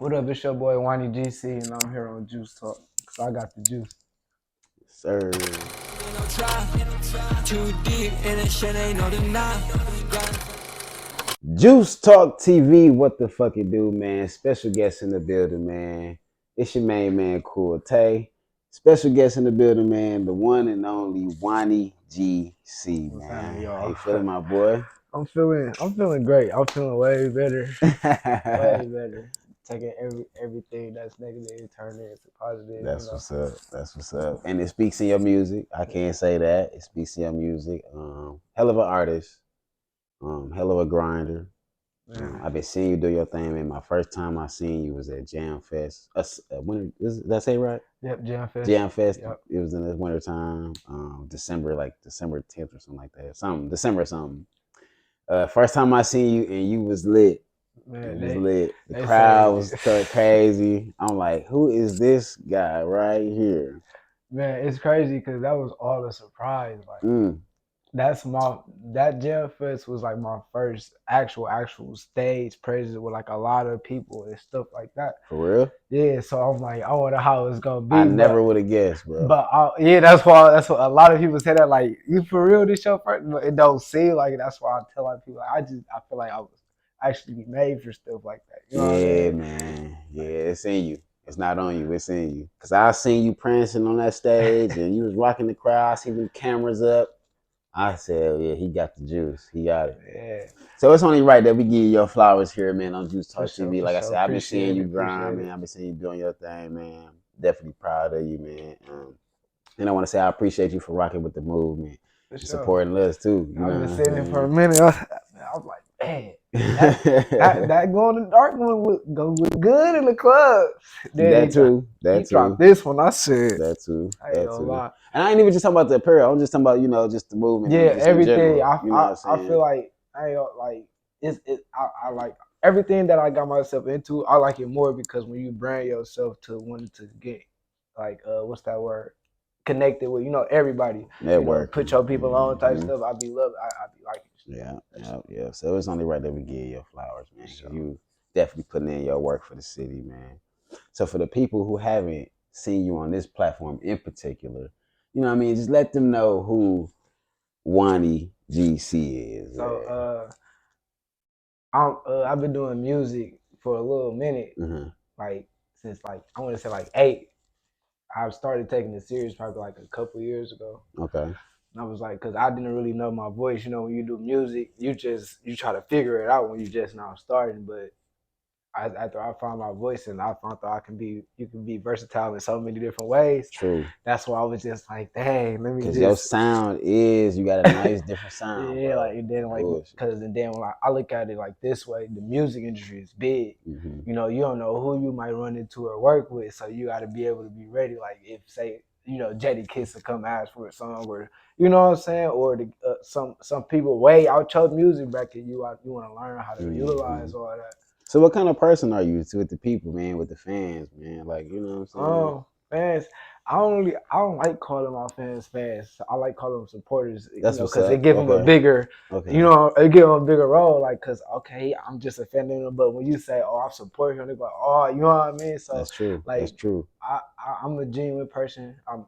What up? It's your boy Juaniee GC, and I'm here on Juice Talk because I got the juice. Sir. Juice Talk TV, what the fuck it do, man? Special guest in the building, man. It's your main man, Cool Tay. Special guest in the building, man. The one and only Juaniee GC, What's happening, man. How y'all? you feeling, my boy? I'm feeling great. I'm feeling way better, way better. Taking everything that's negative, turning it into positive. That's what's up. That's what's up. And it speaks in your music. I can't say that. It speaks in your music. Hell of an artist. Hell of a grinder. I've been seeing you do your thing, man. My first time I seen you was at Jam Fest. Did I say right? Yep, Jam Fest. Jam Fest. Yep. It was in the winter time, December 10th or something like that. December something. First time I seen you and you was lit. Man, It was lit. The they crowd say- was crazy. I'm like, who is this guy right here? Man, it's crazy because that was all a surprise. Like Mm, that Jam Fest was like my first actual stage presence with like a lot of people and stuff like that. for real? Yeah, so I'm like, I wonder how it's gonna be. I never would have guessed, bro. But yeah, that's what a lot of people say that. Like, you for real this your first? But it don't seem like it. That's why I tell a lot of people. I feel like I was actually made for stuff like that. You know what I Yeah, mean? man. Yeah, it's in you. It's not on you. It's in you. Cause I seen you prancing on that stage, and you was rocking the crowd. I seen them cameras up. I said, oh, yeah, he got the juice. He got it. Yeah, So it's only right that we give you your flowers here, man, on Juice Talk for sure, TV. for Like I sure. said, I've been seeing you Appreciate grind, man. it. I've been seeing you doing your thing, man. Definitely proud of you, man. And I want to say I appreciate you for rocking with the movement For and sure. supporting us too. You I've know been what sitting I'm there for a minute. I was like, man, that going to dark one would go good in the club. Then That too. he dropped this one. I said, That too. I ain't gonna lie. And I ain't even just talking about the apparel. I'm just talking about, just the movement and Yeah, just in everything. general. You know what I'm I saying? feel like I like everything that I got myself into. I like it more because when you brand yourself to wanting to get like what's that word? Connected with everybody. Network. Put your people on type stuff. I be liking it. Yeah. So it's only right that we give you flowers, man. Sure. You definitely putting in your work for the city, man. So for the people who haven't seen you on this platform in particular, you know what I mean, just let them know who Juaniee GC is. So I've been doing music for a little minute, like since like I want to say like 8. I've started taking it serious probably like a couple years ago. Okay. And I was like, because I didn't really know my voice. When you do music, you try to figure it out when you just now starting. But after I found my voice and I found out you can be versatile in so many different ways. True. That's why I was just like, dang, let me just. Because your sound you got a nice different sound. Yeah, bro. like and then like because then when I look at it like this way, the music industry is big. You don't know who you might run into or work with, so you got to be able to be ready. Like if say Jetty Kiss will come ask for a song, or you know what I'm saying, or some people way out your music bracket, you want to learn how to utilize all that. So what kind of person are you with the people, man, with the fans, man? Like, you know what I'm saying? Fans. I don't like calling my fans fans. I like calling them supporters. That's because they give them a bigger, they give them a bigger role. Like, cause okay, I'm just a fan of them, but when you say, oh, I support him, they go, oh, you know what I mean? So that's true. Like, that's true. I'm a genuine person. I'm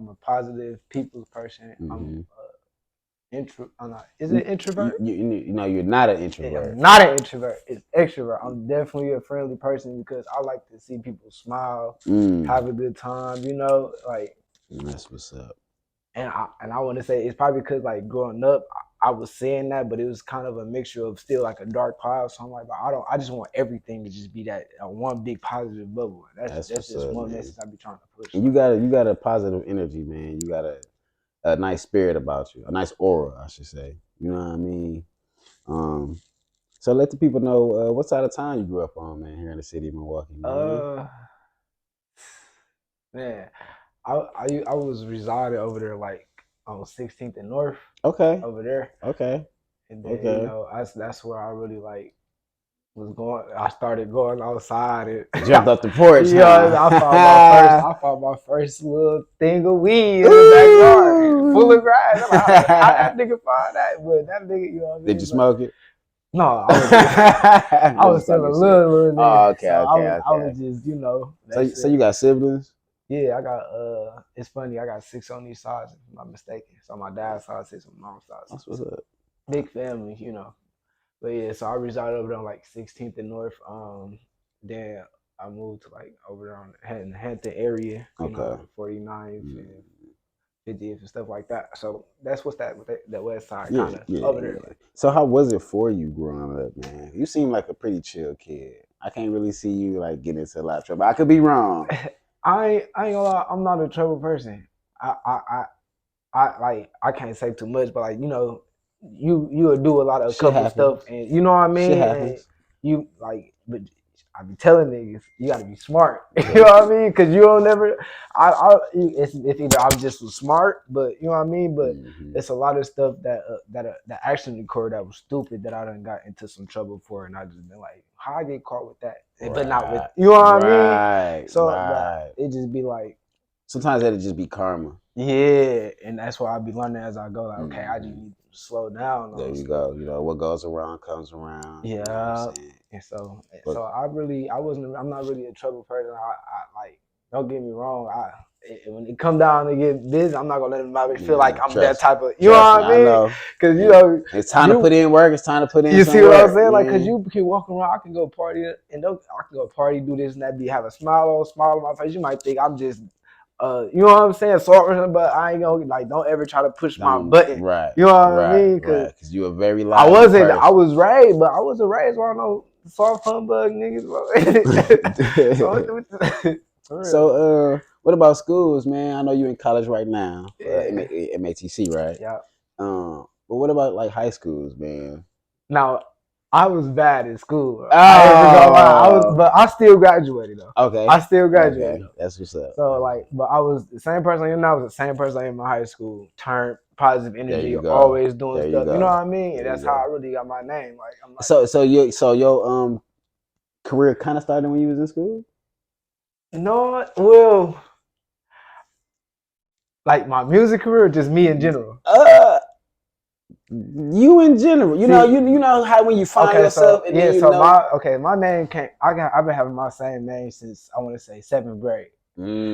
a positive people's person. I'm is it introvert? You're not an introvert. I'm not an introvert. It's extrovert. I'm definitely a friendly person because I like to see people smile, have a good time. Like that's what's up. And I want to say it's probably because like growing up, I was saying that, but it was kind of a mixture of still like a dark cloud. So I'm like, I just want everything to just be that one big positive bubble. That's just one message I be trying to push. And you got a positive energy, man. You got a nice spirit about you, a nice aura, I should say. You know what I mean? So let the people know what side of town you grew up on, man, here in the city of Milwaukee. Man, I was residing over there like on 16th and North. Okay. Over there. Okay. And then that's where I really like was going. I started going outside and jumped off the porch. I found my first little thing of weed in the backyard, full of grass. I'm like, how that nigga find that? But that nigga, Did you smoke it? No, I was still a little Oh, nigga. okay, So okay, I was okay. just, you know, So, that's so it. you got siblings? Yeah, I got it's funny, I got 6 on each side, if I'm not mistaken. So my dad's side, 6 on my mom's side. That's So what's up. big family, you know. But yeah, so I resided over there on like 16th and North. Then I moved to like over there on the Hampton area, you Okay. know, 49th Mm. and 50th and stuff like that. So that's what's that west side Yeah, kind of yeah, over there. yeah. So how was it for you growing up, man? You seem like a pretty chill kid. I can't really see you like getting into a lot of trouble. I could be wrong. I ain't gonna lie, I'm not a trouble person. I I I I can't say too much, but like you know, you'll do a lot of Shit couple stuff, happens. and you know what I Shit mean. And happens. you like, but I be telling niggas you got to be smart. Yeah. You know what I mean? Because you don't never. It's either I'm just smart, but you know what I mean. But Mm-hmm. it's a lot of stuff that actually occurred that was stupid that I done got into some trouble for, and I just been like, how I get caught with that, but not with Right. you know what I mean. Right. So, but Right. it just be like. Sometimes that'll just be karma. Yeah, and that's why I be learning as I go. Like, okay, I just Mm-hmm. need to slow down There on you stuff. go. You know what goes around comes around. You know what I'm Yeah, saying? and so But I'm not really a trouble person. I like, don't get me wrong. When it come down to get busy, I'm not gonna let anybody feel like man, I'm that trust me. type of. You know Trust me. what I I mean? know. Because you Yeah. know It's time to put in work. It's time to put in you some see what I'm work. saying? Like, cause Yeah. you can walk around, I can go party and I can go party, do this and that, have a smile on my face. You might think I'm just, you know what I'm saying, sort, but I ain't gonna like. Don't ever try to push my Don't button. right, You know what I right, mean? Cause right. Because you're a very I lively wasn't. I person. was raised, but I wasn't raised by no soft humbug niggas. For real. So, what about schools, man? I know you're in college right now, Yeah. MATC, right? Yeah. But what about like high schools, man? Now, I was bad in school. I ain't even gonna lie. Oh, But I still graduated though. I okay, still graduated okay. though. That's what's up. So Okay. like, but I was the same person I am now. I was the same person I am in my high school. Turned positive There energy, you go. always doing There you stuff. You know go. what I mean? And There you that's how go. I really got my name. Like I'm like, So your career kind of started when you was in school. no, well, like my music career, or just me in general. Uh, you in general, See, you know how when you find okay, yourself so and then yeah, you so know. my name came. I've been having my same name since I want to say 7th grade.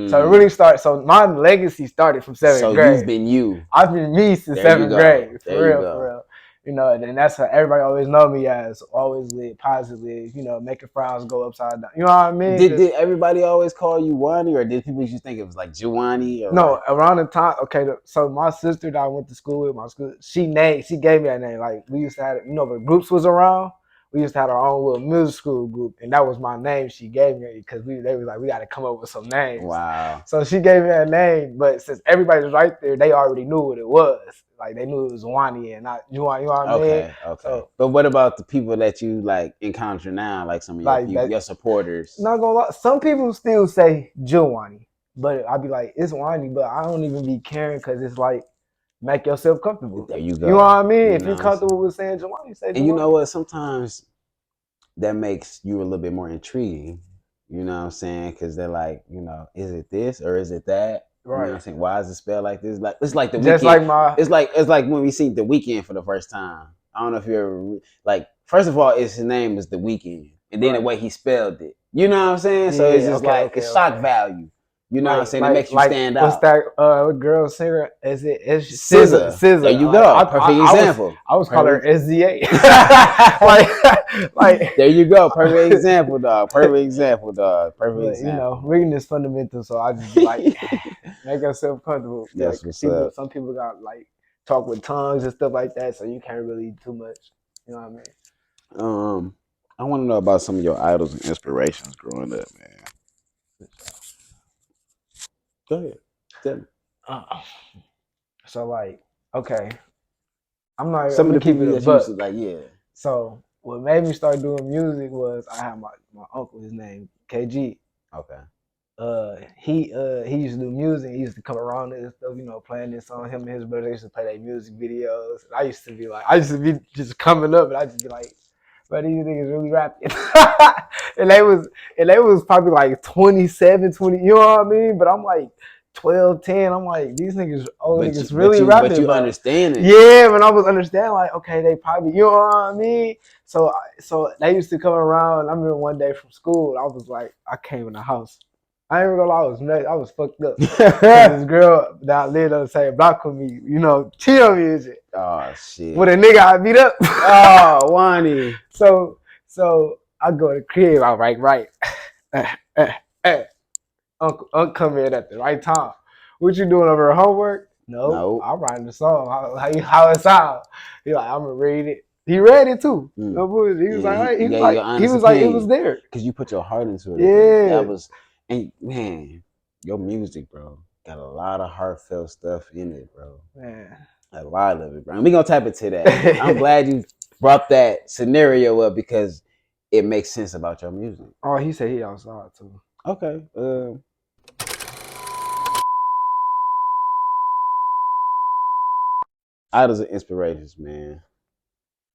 So it really Mm, started. So my legacy started from so seventh you've grade. been you. I've been me since There you seventh go. grade, There you for go. real. You know, and that's how everybody always know me as. Always live positively. You know, making frowns go upside down. You know what I mean? Did everybody always call you Juaniee, or did people just think it was like Juaniee or No, like? around the time. Okay, so my sister that I went to school with, my school, she gave me that name. Like we used to have, you know, when groups was around, we used to have our own little middle school group, and that was my name. She gave me because they was like, we got to come up with some names. Wow. So she gave me that name, but since everybody was right there, they already knew what it was. Like they knew it was Juaniee and not Juan. You know what I mean? Okay. Okay. So But what about the people that you like encounter now, like some of your like people, that. your supporters? Not gonna lie, some people still say Juaniee, but I'd be like, it's Juaniee, but I don't even be caring because it's like make yourself comfortable. There you You know what go. I mean? You If know you're what I'm comfortable saying? with saying Juaniee, say And you know Juaniee. what? Sometimes that makes you a little bit more intriguing. You know what I'm saying? Because they're like, is it this or is it that? You know what Right. I'm saying? Why is it spelled like this? Like it's like the Just weekend. like my It's like when we see the weekend for the first time. I don't know if you ever like. First of all, his name is the weekend, and then the right. way he spelled it. You know what I'm saying? So it's Yeah, just like it's shock okay. value. You know what I'm saying? It makes you Like stand what's out. that what girl singer? It's SZA. Scissor. There SZA. you Like go. Perfect example. I was calling her Perfect. SZA. like There you go. Perfect example, dog. Perfect example, dog. Perfect but you know, example. reading is fundamental, so I just be like make yourself comfortable. Like That's what's people up. some people got like talk with tongues and stuff like that, so you can't really too much. You know what I mean? Um, I want to know about some of your idols and inspirations growing up, man. Go ahead. Tell me. Uh, so like, okay, I'm Some of gonna the keep people it a that you used to buck. like, yeah. So what made me start doing music was I had my uncle, his name KG. Okay. He used to do music. He used to come around and stuff, you know, playing this song. Him and his brother used to play their music videos. And I used to be just coming up, and I just be like, but these niggas really rapping. and they was probably like 27, 20, you know what I mean? But I'm like 12, 10. I'm like, these niggas, old But niggas really rapping. But you understand it. Yeah, when I was understanding, like, okay, they probably, you know what I mean? So they used to come around. I remember one day from school, I was like, I came in the house. I ain't even gonna lie, I was fucked up. This girl that lived on the same block with me, you know, chill music. Oh shit. With a nigga I beat up. Oh, Juaniee. So I go to the crib, I write, right. Uncle come in at the right time. What you doing over homework? No, I'm writing the song. How it sound? He like, I'm gonna read it. He read it too. No bullshit. He was like, it was there. Because you put your heart into it. Yeah. That was, and man, your music, bro, got a lot of heartfelt stuff in it, bro. Man. A lot of it, bro. And we gonna tap into that. I'm glad you brought that scenario up because it makes sense about your music. Oh, he said he outside too. Okay. Idols and inspirations, man.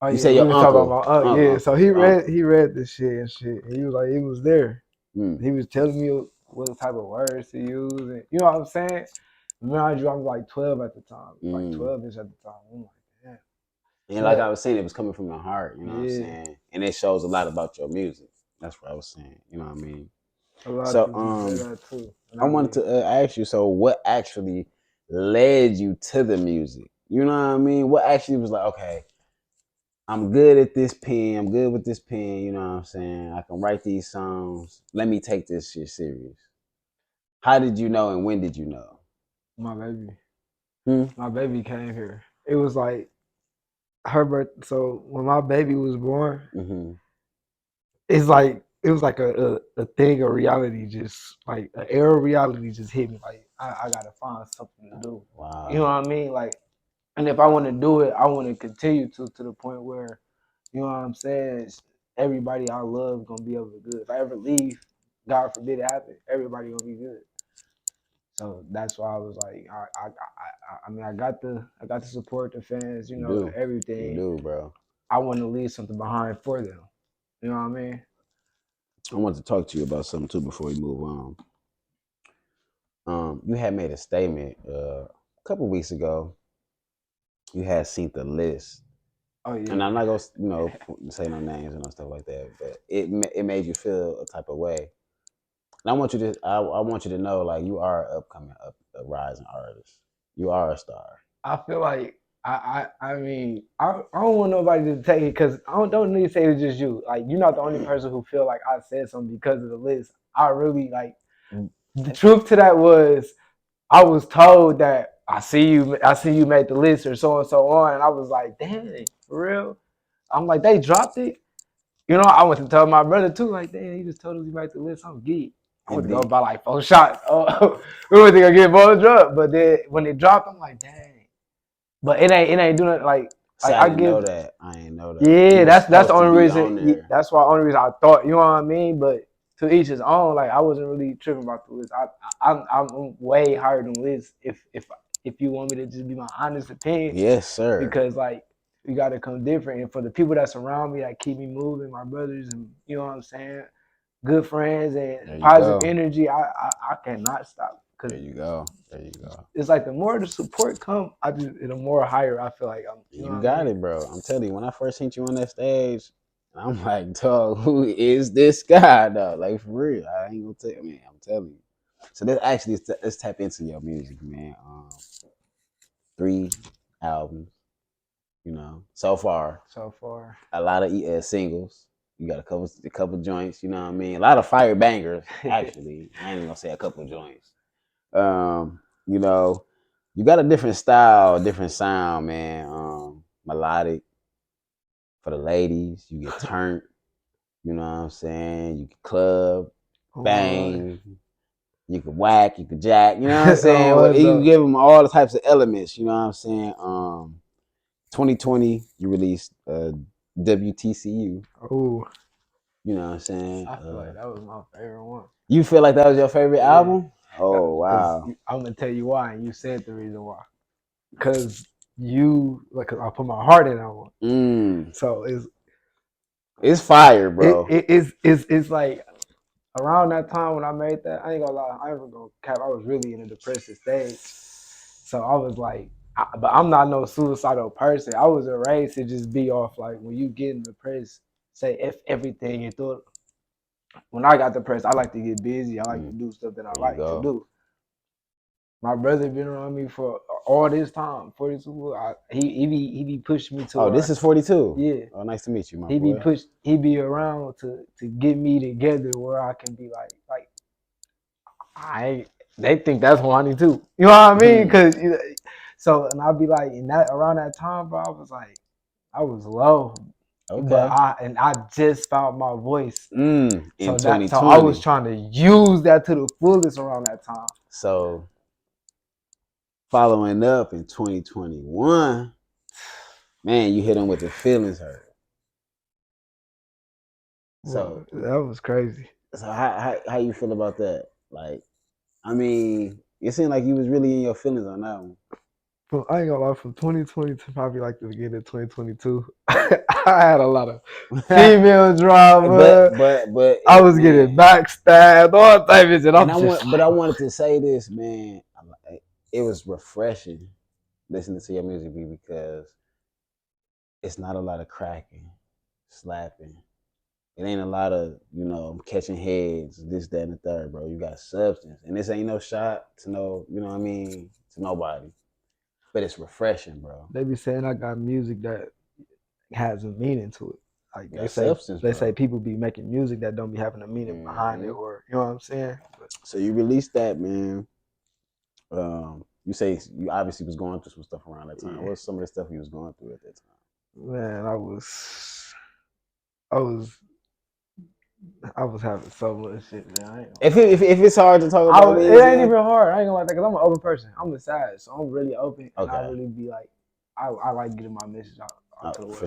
Oh, you yeah, say your uncle. About yeah, so he read this shit and shit. And he was like, it was there. He was telling me what type of words to use, and you know what I'm saying. Mind you, I was like 12 at the time, like 12ish at the time. I'm like, damn. And like I was saying, it was coming from the heart. You know what I'm saying, and it shows a lot about your music. That's what I was saying. You know what I mean. So I wanted to ask you. So what actually led you to the music? You know what I mean. What actually was like, okay, I'm good at this pen. I'm good with this pen. You know what I'm saying? I can write these songs. Let me take this shit serious. How did you know and when did you know? My baby. My baby came here. It was like her birth. So when my baby was born, it's like it was like a thing of reality, just like an era of reality just hit me. Like I gotta find something to do. Wow. You know what I mean? Like, and if I want to do it, I want to continue to the point where, you know what I'm saying, everybody I love gonna be able to good. If I ever leave, God forbid it happen, everybody gonna be good. So that's why I was like, I mean, I got the support, the fans, you know, everything. You do, bro. I want to leave something behind for them. You know what I mean? I want to talk to you about something too before we move on. You had made a statement a couple weeks ago. You had seen the list. Oh yeah. And I'm not gonna, say no names and stuff like that, but it made you feel a type of way. And I want you to know, like, you are an upcoming, a rising artist. You are a star. I feel like I mean I don't want nobody to take it because I don't need to say it's just you. Like, you're not the only person who feel like I said something because of the list. I really like the truth to that was I was told that I see you made the list or so and so on, and I was like, dang, for real. I'm like, they dropped it. You know, I went to tell my brother too, like, damn, he just told us he made the list. I'm geek. I went to go buy like 4 shots. Oh, we went to go get more drugs. But then when it dropped, I'm like, dang. But it ain't doing it like I didn't know that. I ain't know that. Yeah, that's the only reason. That's why only reason I thought. You know what I mean? But to each his own. Like, I wasn't really tripping about the list. I'm way higher than Liz. If you want me to just be my honest opinion. Yes, sir. Because like, we got to come different. And for the people that surround me, that keep me moving, my brothers, and you know what I'm saying, good friends and positive energy, I cannot stop. There you go. It's like the more the support come, the more higher I feel like I'm. You got it, bro. I'm telling you, when I first seen you on that stage, I'm like, dog, who is this guy, dog? Like, for real. I ain't gonna tell you, man. I'm telling you. So let's tap into your music, man. 3 albums, so far. A lot of singles. You got a couple joints, you know what I mean? A lot of fire bangers, actually. I ain't even gonna say a couple joints. You got a different style, different sound, man. Melodic. For the ladies, you get turned. You know what I'm saying? You can club, bang. You can whack, you can jack. You know what I'm saying? You can give them all the types of elements. You know what I'm saying? 2020, you released WTCU. Ooh. You know what I'm saying? I feel like that was my favorite one. You feel like that was your favorite album? Oh, wow. I'm going to tell you why, and you said the reason why. Because I put my heart in that one. So it's fire, bro. It's like, around that time when I made that, I ain't gonna lie, I ain't gonna cap. I was really in a depressive stage, so I was like, but I'm not no suicidal person. I was raised to just be off like when you get depressed, say F everything and thought. When I got depressed, I like to get busy. I like to do stuff that I There you like to go. do. My brother been around me for all this time, 42. He be pushing me to. Oh, this is 42. Yeah. Oh, nice to meet you, my He boy. be pushed. He be around to get me together where I can be like I. They think that's Juaniee too. You know what I mean? Cause so and I'll be like in that around that time, bro. I was like, I was low. Okay. But I just found my voice. In 2020. So I was trying to use that to the fullest around that time. So following up in 2021, man, you hit him with the feelings hurt. So that was crazy. So how you feel about that? Like, I mean, it seemed like you was really in your feelings on that one. Well, I ain't gonna lie, from 2020 to probably like the beginning of 2022, I had a lot of female drama. But I was getting backstabbed, all type of shit. I wanted to say this, man. It was refreshing listening to your music because it's not a lot of cracking, slapping. It ain't a lot of, catching heads, this, that, and the third, bro. You got substance. And this ain't no shot to no, you know what I mean, to nobody. But it's refreshing, bro. They be saying I got music that has a meaning to it. Like they say people be making music that don't be having a meaning behind it, or you know what I'm saying. So you released that, man. You say you obviously was going through some stuff around that time. Yeah. What's some of the stuff you was going through at that time? Man, I was having so much shit, man. If it's hard to talk about, it ain't even hard. I ain't gonna like that because I'm an open person. I'm a side, so I'm really open. And I really be like, I like getting my message out to the world. For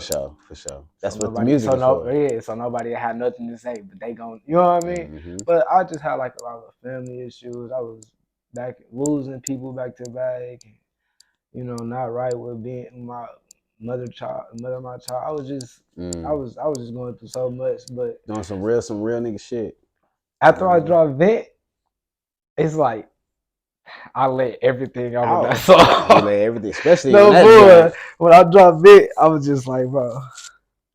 sure. That's what the music is for. Yeah, so nobody had nothing to say, but they gon', you know what I mean? Mm-hmm. But I just had like a lot of family issues. I was losing people back to back. Not right with being my mother of my child. I was just I was just going through so much, but doing some real nigga shit. After I dropped Vent, it's like I let everything out of that song. You let everything, especially when I dropped Vent, I was just like, bro.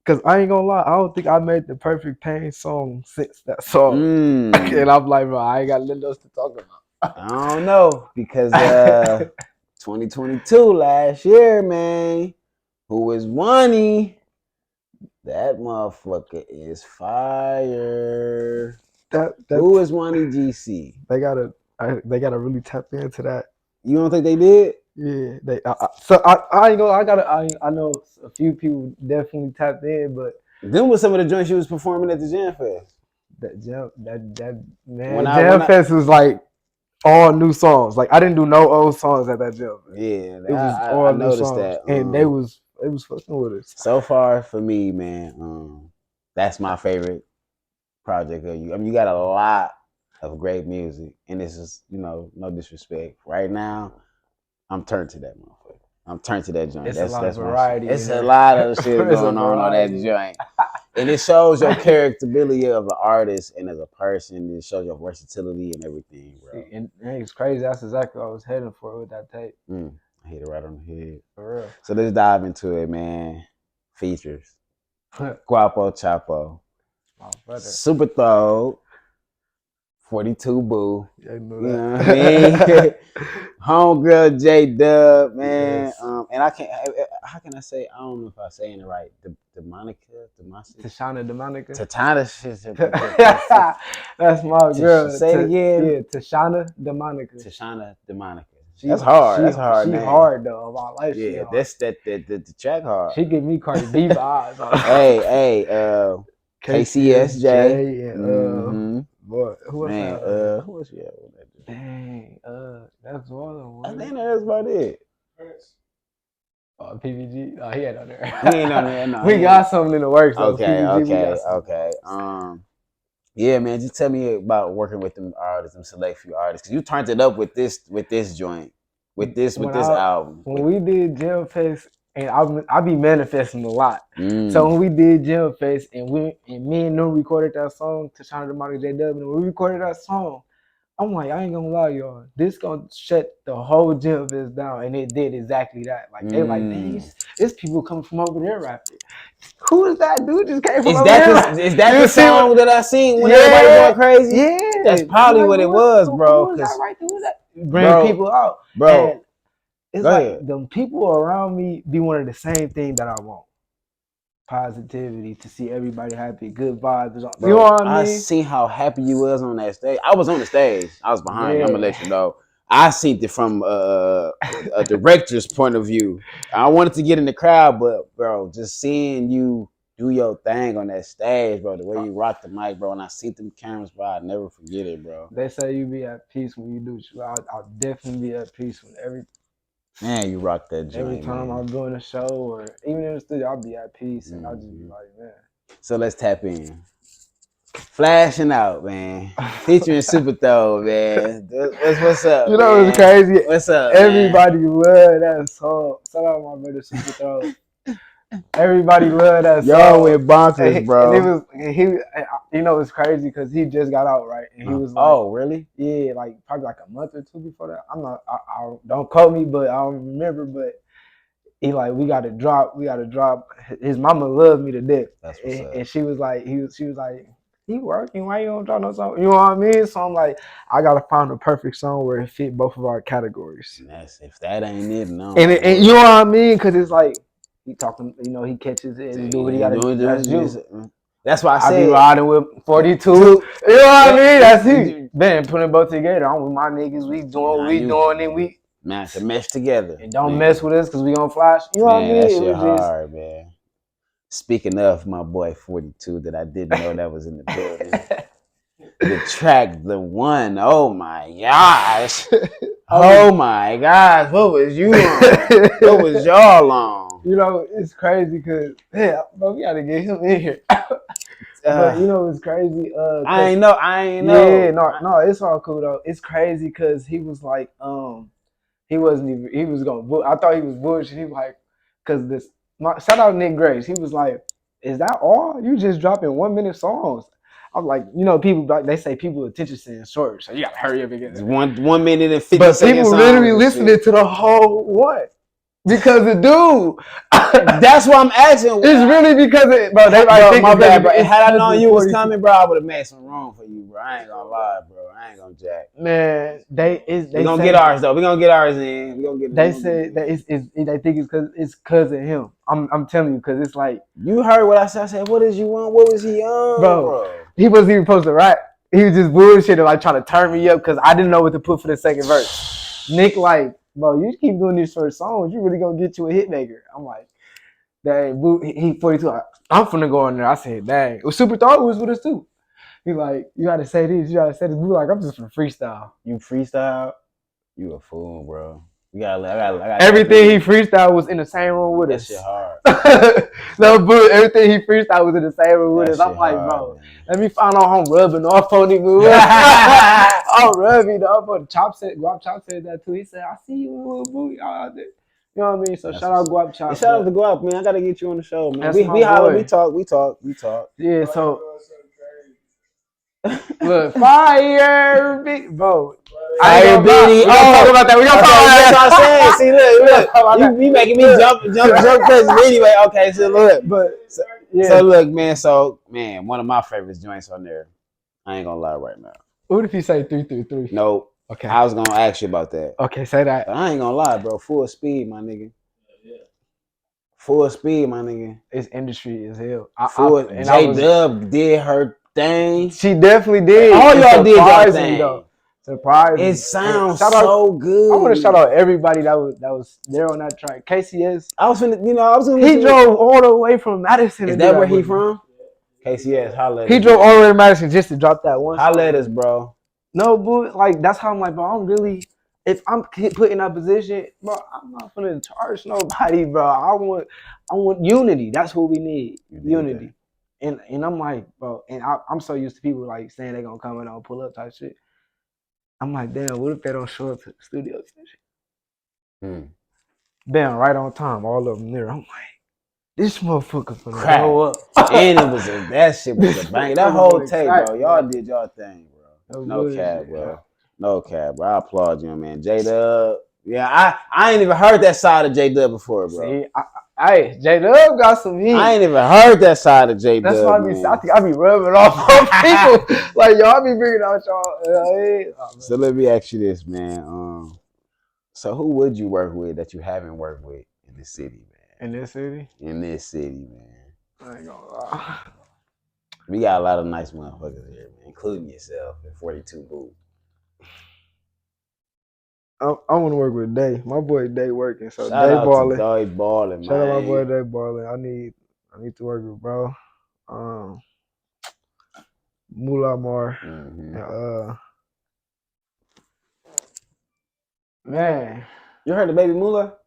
Cause I ain't gonna lie, I don't think I made the perfect pain song since that song. And I'm like, bro, I ain't got nothing else to talk about. I don't know, because 2022 last year, man, who was Juaniee? That motherfucker is fire. Who is Juaniee GC? They gotta really tap into that. You don't think they did? Yeah, so I ain't know. I know a few people definitely tapped in, but them was some of the joints you was performing at the Jam Fest. Jam Fest was like all new songs. Like I didn't do no old songs at that Jam Fest. Yeah, it was all new songs, that, and it was fucking with us. So far for me, man, that's my favorite project of you. I mean, you got a lot of great music, and this is, no disrespect. Right now, I'm turned to that motherfucker. I'm turned to that joint. It's a lot of variety. It's a lot of shit going on that joint. And it shows your characterability of an artist and as a person. It shows your versatility and everything, bro. And it's crazy. That's exactly what I was heading for with that tape. I hit it right on the head. For real. So let's dive into it, man. Features. Guapo Chapo. Super Throw. 42 Boo. Yeah, you know what I mean? Homegirl J Dub, man. Yes. And I can't. How can I say? I don't know if I'm saying it right. Tashana Demonica. Tatana. That's my girl. Say it again. Yeah, Tashana Demonica. Tashana Demonica. That's hard. That's hard. She hard though. My life. Yeah, that's the track hard. She give me Cardi B vibes. Hey, KCSJ. And boy, who else? Man, who else you have? Dang, that's one. I think that's about it. PVG. Oh, he ain't on there. He ain't on there. No, we got something in the works. Okay. Yeah, man. Just tell me about working with them artists, them select few artists, because you turned it up with this joint, with this album. When we did Jam Fest and I be manifesting a lot. So when we did Gym Fest and me and them recorded that song to China the Monica JW, and we recorded that song, I'm like, I ain't gonna lie, y'all, this gonna shut the whole Gym Fest down, and it did exactly that. Like they like, dang, it's people coming from over there rapping. Who is that dude just came from over there? Is that the song that I seen when everybody going crazy? Yeah, that's probably what it was, bro. Who is that right there? Who is that? Bring people out, bro. And it's like them people around me be wanting the same thing that I want. Positivity, to see everybody happy, good vibes. Bro, you know what I mean? I seen how happy you was on that stage. I was on the stage. I was behind you. I'm gonna let you know. I seen it from a director's point of view. I wanted to get in the crowd, but bro, just seeing you do your thing on that stage, bro, the way you rock the mic, bro, and I see them cameras, bro, I'll never forget it, bro. They say you be at peace when you do. I'll definitely be at peace when man, you rock that joint. Every time I'm doing a show or even in the studio, I'll be at peace and I'll just be like, man. So let's tap in. Flashing Out, man. Featuring Super Throw, man. What's up? You know what's crazy? What's up? Everybody love that song. Shout out my brother Super Throw. Everybody love that song. Y'all went bonkers, bro. And he, you know, it's crazy because he just got out, right? And he was like, oh, really? Yeah, like probably like a month or two before that. I don't quote me, but I don't remember. But he like, we got to drop. His mama loved me to death. That's what's and she was like, she was like, he working, why you don't drop no song? You know what I mean? So I'm like, I gotta find the perfect song where it fit both of our categories. If that ain't it, no. And you know what I mean? Because it's like, he talking, you know, he catches it and do what he gotta do. That's you. That's why I be riding with 42. You know what I mean? That's he. Then putting both together. I'm with my niggas. We doing what we doing, and we man to mesh together. And don't mess with us because we gonna flash. You know what I mean? That shit hard, man. Speaking of my boy 42 that I didn't know that was in the building. The track, the one, oh my gosh. Oh my gosh, what was you on? What was y'all on? You know, it's crazy because, yeah, but we gotta get him in here. But you know, it's crazy. I ain't know. Yeah, no, it's all cool though. It's crazy because he was like, he wasn't even, he was gonna, I thought he was bullshit. He was like, because shout out Nick Grace. He was like, is that all? You just dropping 1 minute songs. I'm like, you know, people, they say people attention span is short, so you gotta hurry up and get it. 1 minute and 50 but seconds. People literally listening to the whole what? Because the dude. That's what I'm asking. It's really because it, bro. They like, my bad, bro. Had I known you was coming, bro, I would have made some room for you, bro. I ain't gonna lie, bro. I ain't gonna jack. Man, they gonna get ours though. We gonna get ours in. We gonna get. They said that they think it's cause of him. I'm telling you, because it's like, you heard what I said. I said, what is you on? What was he on, bro? He wasn't even supposed to rap. He was just bullshitting, like trying to turn me up because I didn't know what to put for the second verse. Nick like, bro, you keep doing these short songs, you really gonna get you a hit maker. I'm like, dang, he 42. I'm finna go in there. I said, dang. It was Super Thought was with us too. He like, you gotta say this, you gotta say this. We like, I'm just for freestyle. You freestyle? You a fool, bro. You gotta, I got everything he freestyle was in the same room with us. That shit hard. No, but everything he freestyle was in the same room with us. I'm like, bro, man. Let me find out how I'm rubbing off on him. I'm rubbing off on Chop said, Guap Chop said that too. He said, I see you, little boo, y'all out there. You know what I mean? So shout out Guap Chop. Shout out to Guap, man. I gotta get you on the show, man. We talk. Yeah, so look, fire, big bro. Fire Biddy. Talk about that. We gonna talk about that. See, look. You making me jump crazy anyway. Okay, so look. So look, man. One of my favorites joints on there. I ain't gonna lie right now. What if you say 333? Nope. Okay. I was gonna ask you about that. Okay, say that. But I ain't gonna lie, bro. Full speed, my nigga. Full speed, my nigga. It's industry as hell. J-Dub did her thing. She definitely did. All y'all did your thing. Though. Surprising. It sounds so good. I want to shout out everybody that was there on that track. KCS. He drove all the way from Madison. Is that where he from? KCS, holla. He drove all the way to Madison just to drop that one. Holla at us, bro. No, but like that's how I'm like, bro. I'm really, if I'm put in that position, bro, I'm not gonna charge nobody, bro. I want unity. That's what we need. Unity. And I'm like, bro, and I'm so used to people like saying they're gonna come in and pull up type shit. I'm like, damn, what if they don't show up to the studio session? bam, right on time, all of them there. I'm like, this motherfucker finna blow up. And that shit was a bang. That whole tape, bro. Y'all did y'all thing, bro. No cap, bro. No cap, bro. I applaud you, man. J-Dub. Yeah, I ain't even heard that side of J-Dub before, bro. See, hey, J-Dub got some heat. I ain't even heard that side of J-Dub. That's why I be rubbing off on people. Like, y'all be bringing out y'all. So let me ask you this, man. So who would you work with that you haven't worked with in the city, man? In this city? In this city, man. I ain't gonna lie. We got a lot of nice motherfuckers here, man, including yourself and 42 Boo. I want to work with Day. My boy Day working, so Shout Day out balling. to Day balling, Shout man. out my boy Day balling. I need to work with bro. Moolah Mar. Man, you heard of Baby Moolah?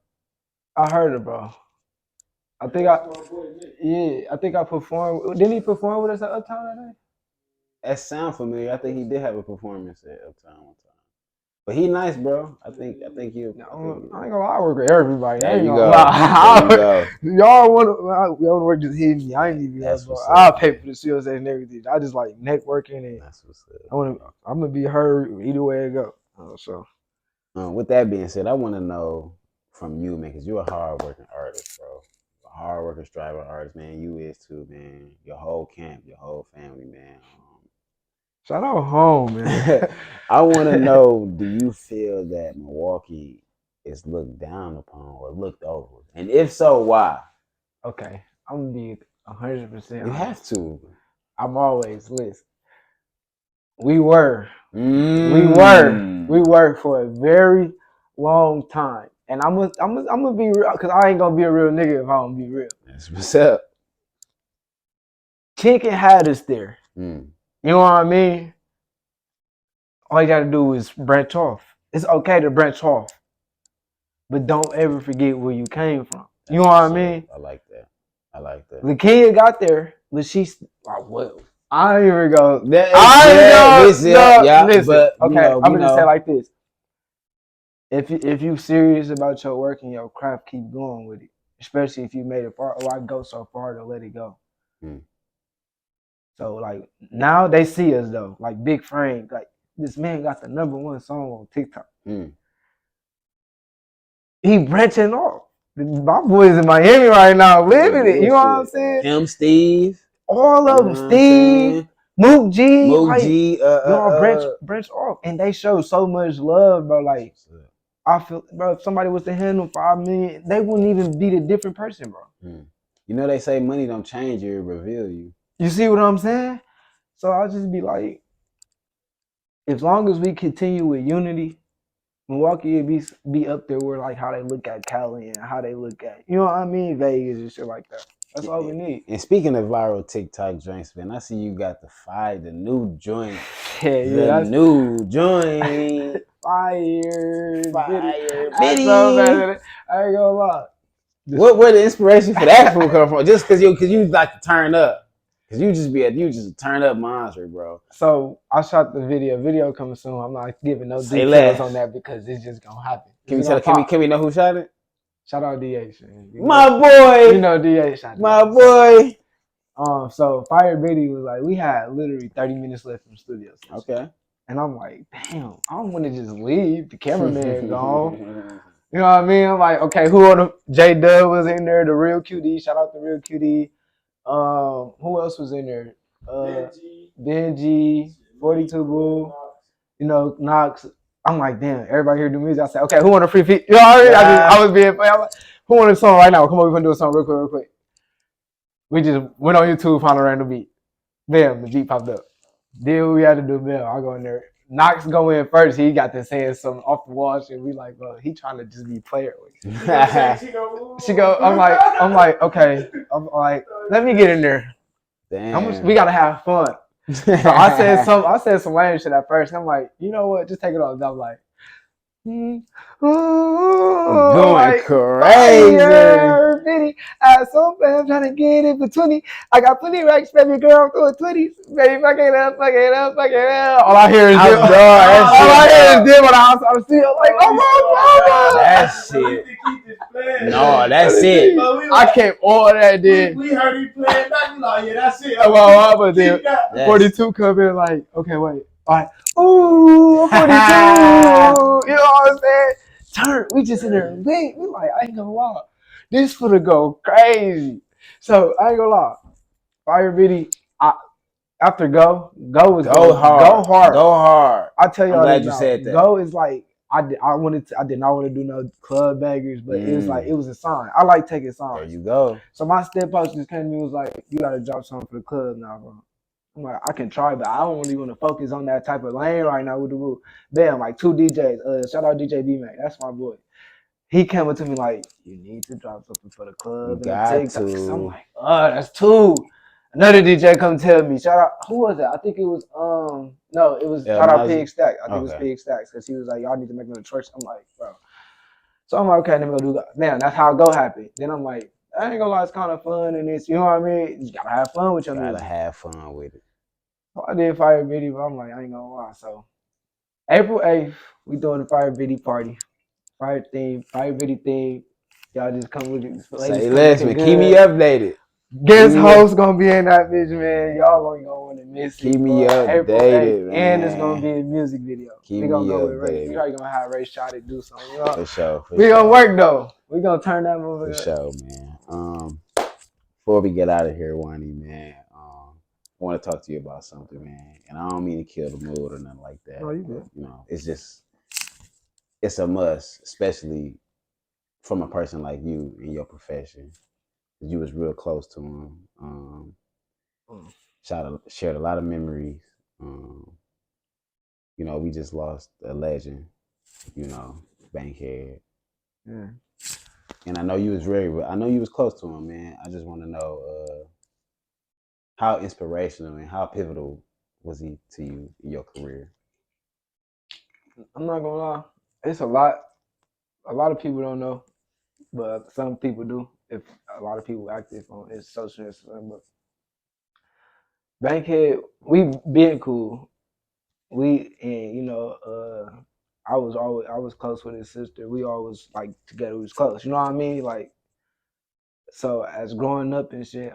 I heard it, bro. I think I performed. Didn't he perform with us at Uptown that day? That sound familiar. I think he did have a performance at Uptown one time. But he nice, bro. I think you. I ain't gonna lie, I work with everybody. There you go. Y'all want to work, just hit me. I ain't even. Bro. I'll pay for the COS and everything. I just like networking and that's what's up. I'm gonna be heard either way it go. So. With that being said, I want to know from you, man, because you're a hard-working artist, bro. A hard-working, striving artist, man. You is too, man. Your whole camp, your whole family, man. Shout out home, man. I want to know, do you feel that Milwaukee is looked down upon or looked over? And if so, why? Okay, I'm going to be 100%. You have to. I'm always listen. We were for a very long time, and I'm gonna be real because I ain't gonna be a real nigga if I don't be real. That's what's up. Chinkin had us there. You know what I mean? All you gotta do is branch off. It's okay to branch off, but don't ever forget where you came from. You know what I mean? I like that. Lakia got there, but she's like, what? I don't even go. Listen, but okay, I'm gonna just say like this: if you serious about your work and your craft, keep going with it. Especially if you made it far. Why go so far to let it go? So like now they see us though, like Big Frank, like this man got the #1 song on TikTok. He branching off. My boys in Miami right now living it. You know what I'm saying? Him, Steve. All of them, Steve, Mook G, branch off, and they show so much love, bro. Like, I feel, bro, if somebody was to hand them $5 million, they wouldn't even be the different person, bro. You know they say money don't change you, it reveal you. You see what I'm saying? So I'll just be like, as long as we continue with unity, Milwaukee will be up there where like how they look at Cali and how they look at, you know what I mean, Vegas and shit like that. That's all we need. And speaking of viral TikTok joints, man, I see you got the new joint. New joint. Fire. Bitty. I ain't gonna lie. Where the inspiration for that food come from? Just cause you like to turn up. Cause you just turn up monster, bro. So I shot the video coming soon. I'm not giving no details on that because it's just gonna happen. Can we know who shot it? Shout out DH, man. My boy. You know DH shot it. My boy. So Fire Bitty was like, we had literally 30 minutes left from the studio. Okay. And I'm like, damn, I don't want to just leave. The cameraman gone. You know what I mean? I'm like, okay, who on the J-Dub was in there? The Real QD. Shout out to Real QD. Who else was in there? Benji, 42 Bull, you know, Knox. I'm like, damn, everybody here do music. I said, okay, who want a free feat? You know what I mean? I was being funny. I'm like, who want a song right now? Come on, we're gonna do a song real quick. We just went on YouTube, found a random beat. Bam, the beat popped up. Then we had to do bam. I go in there. Knox go in first. He got to saying something off the wall shit. We like, bro, he trying to just be player with you. She go, I'm like, okay. I'm like, let me get in there. Damn. We gotta have fun. So I said some lame shit at first. I'm like, you know what? Just take it off. I'm like, going crazy. I'm so bad, I'm trying to get it for 20. I got 20 racks, baby girl, I'm doing 20s. Baby, fuck it up. All I hear is them. All I hear is them when I was on the studio. Like, oh my God. That shit. No, that's it. I kept all that then. We heard he playing back. We like, yeah, that's it. Well, but then 42 come in like, okay, wait. All right. Ooh, 42. You know what I'm saying? Turn. We just in there. We like, I ain't gonna lie. This finna go crazy. So I ain't gonna lie. Fire Bitty, after Go was hard. Go hard. I tell y'all, I'm glad this you now. said that. Go is like I did not want to do no club bangers, but it was like it was a sign. I like taking signs. There you go. So my step post just came to me and was like, you gotta drop something for the club now, bro. I'm like, I can try, but I don't really want to focus on that type of lane right now with the woo. Bam, like 2 DJs. Shout out DJ B Man, that's my boy. He came up to me like, you need to drop something for the club and the TikTok. So I'm like, that's 2. Another DJ come tell me, shout out, who was that? I think it was no, it was shout out Pig Stacks. I think it was Pig Stacks because he was like, y'all need to make another church. I'm like, bro. So I'm like, okay, let me go do that. Man, that's how Go happened. Then I'm like, I ain't gonna lie, it's kind of fun and it's, you know what I mean? You gotta have fun with your music. Gotta have fun with it. So I did Fire Bitty, but I'm like, I ain't gonna lie. So April 8th, we doing the Fire Bitty party. Fire Bitty theme. Y'all just come with it. Say less, man. Keep me updated. Guest host gonna be in that bitch, man. Y'all ain't gonna want to miss it. Keep me updated, man. And it's gonna be a music video. Keep we gonna me go with Ray. updated. We probably gonna have Ray Shot to do something. You know? For sure. We gonna work though. We gonna turn that movie up. For sure, man. Before we get out of here, Juaniee, man, I want to talk to you about something, man. And I don't mean to kill the mood or nothing like that. No, you good. You know, it's a must, especially from a person like you in your profession. You was real close to him. Shared a lot of memories. You know, we just lost a legend. You know, Bankhead. Yeah. And I know you was close to him, man. I just want to know how inspirational and how pivotal was he to you in your career? I'm not gonna lie, it's a lot. A lot of people don't know, but some people do. If a lot of people active on his social Instagram, but Bankhead, we been cool. I was close with his sister. We always like together. We was close. You know what I mean? Like, so as growing up and shit,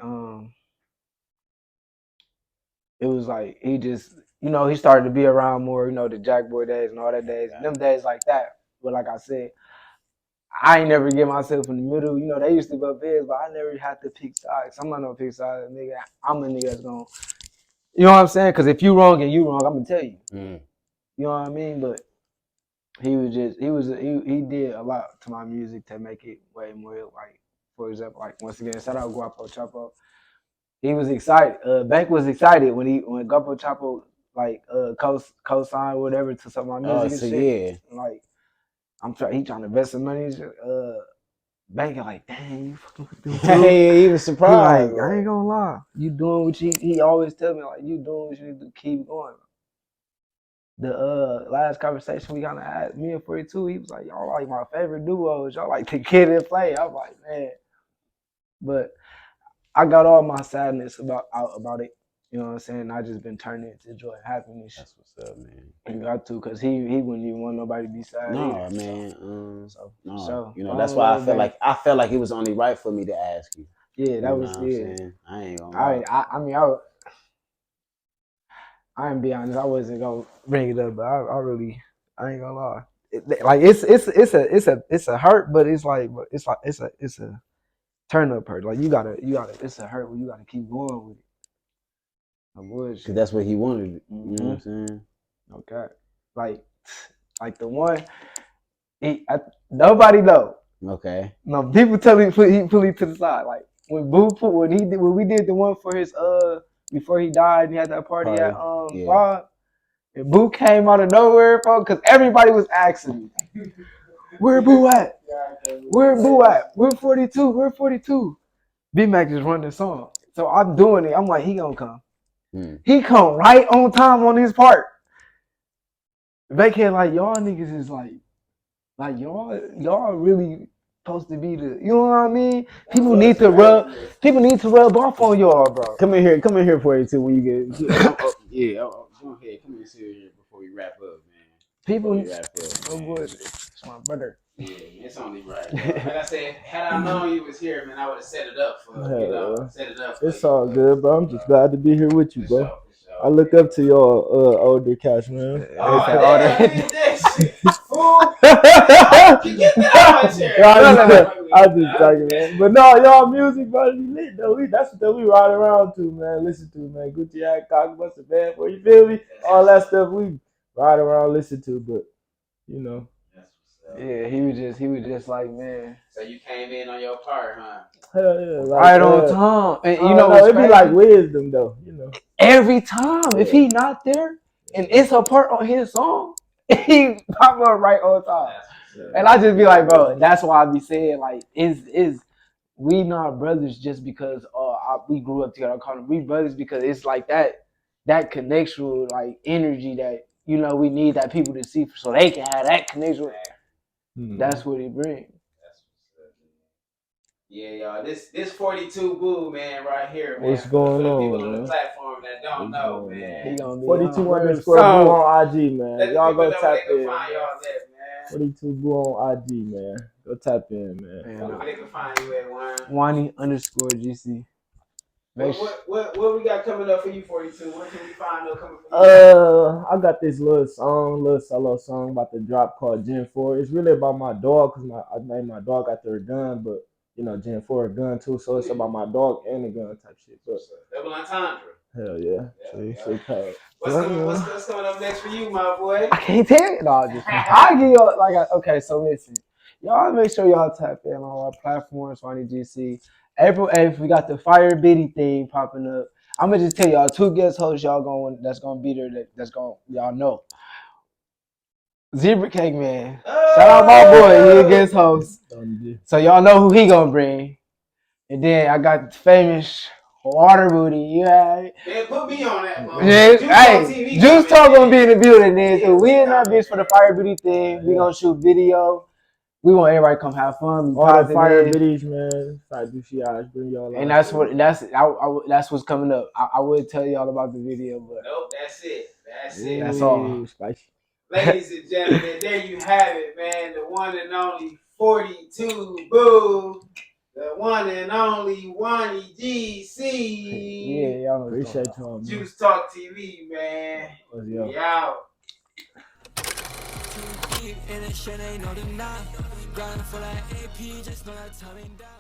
it was like he just, he started to be around more. The Jackboy days and all that days, them days like that. But like I said, I ain't never get myself in the middle. They used to bump heads, but I never had to pick sides. I'm not no pick sides, nigga. I'm a nigga that's gonna, you know what I'm saying? Because if you wrong and you wrong, I'm gonna tell you. You know what I mean? But he did a lot to my music to make it way more like, for example, like once again, shout out Guapo Chapo. He was excited. Bank was excited when Guapo Chapo like co-signed whatever to some of my music and shit. Yeah. Like he trying to invest some money. Bank like, dang, you fucking with them too. Hey, he was surprised. Like, I ain't gonna lie, you doing what he always tell me, like, you doing what you need to keep going. The last conversation we kind of had, me and 42, he was like, y'all like my favorite duos. Y'all like the Kid and Play. I was like, man. But I got all my sadness about it. You know what I'm saying? I just been turning it to joy and happiness. That's what's up, man. You got to, because he wouldn't even want nobody to be sad. No, either. man. So that's why I felt like it was only right for me to ask you. Yeah, that was it. I ain't gonna lie. I ain't be honest. I wasn't gonna bring it up, but I ain't gonna lie. It's a hurt, but it's a turn up hurt. Like you gotta. It's a hurt where you gotta keep going with it. Cause that's what he wanted. Mm-hmm. You know what I'm saying? Okay. Like the one. Nobody know. Okay. No, people tell me he put it to the side. Like when we did the one for his before he died and he had that party at Bob, and Boo came out of nowhere, folks, because everybody was asking me, where Boo at? Where Boo at? We're 42. We're 42. B-Mac just run the song. So I'm doing it. I'm like, he gonna come. He come right on time on his part. Bankhead like, y'all niggas is like y'all really supposed to be you know what I mean? People need to rub off on y'all, bro. Come in here 42 when you get go ahead, come in here before we wrap up, man. People oh boy, it's my brother. Yeah, it's only right. Like I said, had I known you was here, man, I would have set it up for set it up. It's all good, bro. I'm just glad to be here with you, bro. For sure. I look up to y'all older cats, man. Oh, Okay, damn, man, that shit. Fool. Get out of my chair. I just talking, man. But no, y'all music, bro, be lit though. That's what we ride around to, man. Listen to, man. Gucci Act, Cockbuster, man. Boy, you feel me? All that stuff we ride around, listen to, but you know. Yeah, he was just like, man. So you came in on your part, huh? Hell yeah, like, right on time. And you know, it'd be like wisdom though, you know. Every time, if he not there and it's a part on his song, he pop up right on time. And I just be like, bro, that's why I be saying like, is we not brothers just because we grew up together. I call them we brothers because it's like that connection, like energy that you know we need that people to see so they can have that connection. That's what he brings. Yeah, y'all. This 42 Boo, man, right here, man. What's going on, people man? on the platform that don't know, man. He gonna be 42 on underscore Boo on IG, man. Y'all go tap in. Find y'all there, man. 42 Boo on IG, man. Go tap in, man. They can find you at Juaniee GC. What we got coming up for you, 42? What can we find up coming for you? I got this little solo song about to drop called Gen 4. It's really about my dog because I named my dog after a gun, but you know, Gen 4 a gun too, so it's about my dog and a gun type shit. But double entendre. Hell yeah. What's coming up next for you, my boy? I can't tell you. No, I'll give you okay, so listen. Y'all make sure y'all tap in on our platforms, Juaniee GC. April 8th, we got the Fire Biddy thing popping up. I'm gonna just tell y'all 2 guest hosts that's gonna be there y'all know. Zebra Cake Man. Shout out my boy, he a guest host. So y'all know who he gonna bring. And then I got the famous Water Booty. You had Man, put me on that, man. Hey, Juice Talk gonna be in the building, then. So we in that bitch for the Fire Biddy thing. We gonna shoot video. We want everybody to come have fun. All the Fire Biddies, man. Bring y'all and that's what's coming up. I would tell y'all about the video, but nope, that's it. That's all. Spicy. Ladies and gentlemen, there you have it, man. The one and only 42 Boo. The one and only Juaniee GC. Yeah, y'all appreciate y'all, man. Juice Talk TV, man. We out. And it shit ain't no deny. Grinding for that AP, just know that time ain't down.